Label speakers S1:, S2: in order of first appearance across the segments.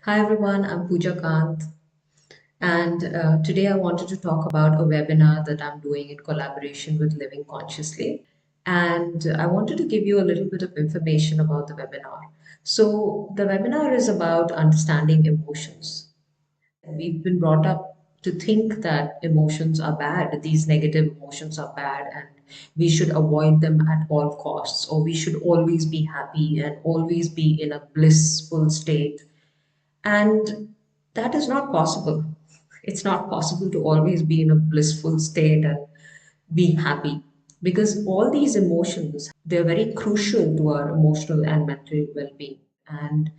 S1: Hi everyone, I'm Puja Kanth, and today I wanted to talk about a webinar that I'm doing in collaboration with Living Consciously. And I wanted to give you a little bit of information about the webinar. So, the webinar is about understanding emotions. We've been brought up to think that emotions are bad, these negative emotions are bad, and we should avoid them at all costs, or we should always be happy and always be in a blissful state, and that is not possible. It's not possible to always be in a blissful state and be happy, because all these emotions, they're very crucial to our emotional and mental well-being. And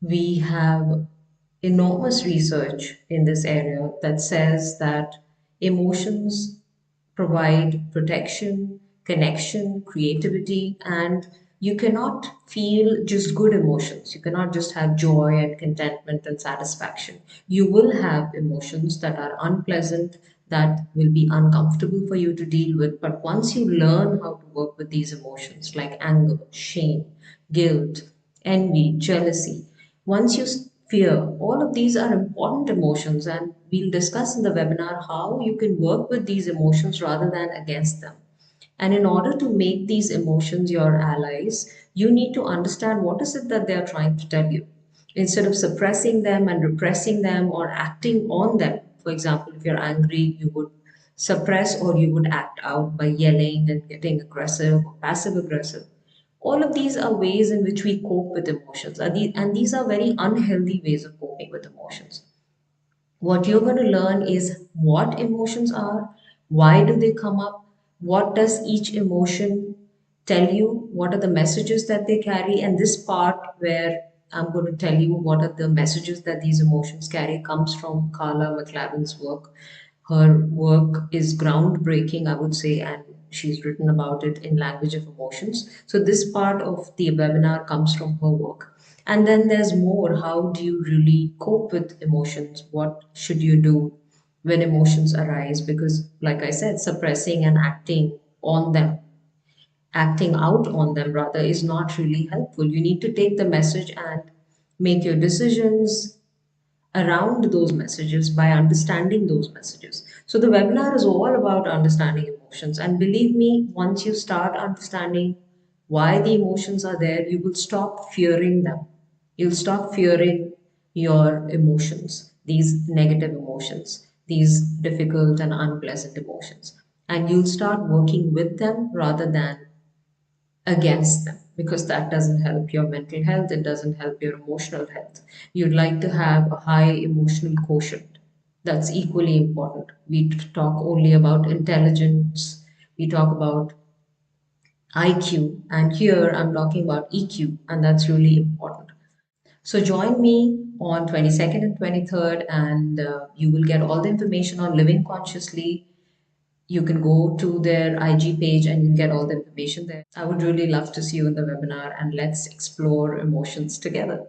S1: we have enormous research in this area that says that emotions provide protection, connection, creativity, and you cannot feel just good emotions. You cannot just have joy and contentment and satisfaction. You will have emotions that are unpleasant, that will be uncomfortable for you to deal with. But once you learn how to work with these emotions like anger, shame, guilt, envy, jealousy, once you fear, all of these are important emotions, and we'll discuss in the webinar how you can work with these emotions rather than against them. And in order to make these emotions your allies, you need to understand what is it that they are trying to tell you. Instead of suppressing them and repressing them or acting on them, for example, if you're angry, you would suppress or you would act out by yelling and getting aggressive or passive aggressive. All of these are ways in which we cope with emotions, and these are very unhealthy ways of coping with emotions. What you're going to learn is what emotions are, why do they come up, what does each emotion tell you, what are the messages that they carry, and this part where I'm going to tell you what are the messages that these emotions carry comes from Karla Mclaren's work. Her work is groundbreaking, I would say, and she's written about it in Language of Emotions. So this part of the webinar comes from her work. And then there's more. How do you really cope with emotions? What should you do when emotions arise? Because, like I said, suppressing and on them, acting out on them rather, is not really helpful. You need to take the message and make your decisions around those messages by understanding those messages. So the webinar is all about understanding emotions. And believe me, once you start understanding why the emotions are there, you will stop fearing them. You'll stop fearing your emotions, these negative emotions, these difficult and unpleasant emotions. And you'll start working with them rather than against them, because that doesn't help your mental health, it doesn't help your emotional health. You'd like to have a high emotional quotient. That's equally important. We talk only about intelligence, we talk about IQ, and here I'm talking about EQ, and that's really important. So join me on 22nd and 23rd, and you will get all the information on Living Consciously. You can go to their IG page and you'll get all the information there. I would really love to see you in the webinar, and let's explore emotions together.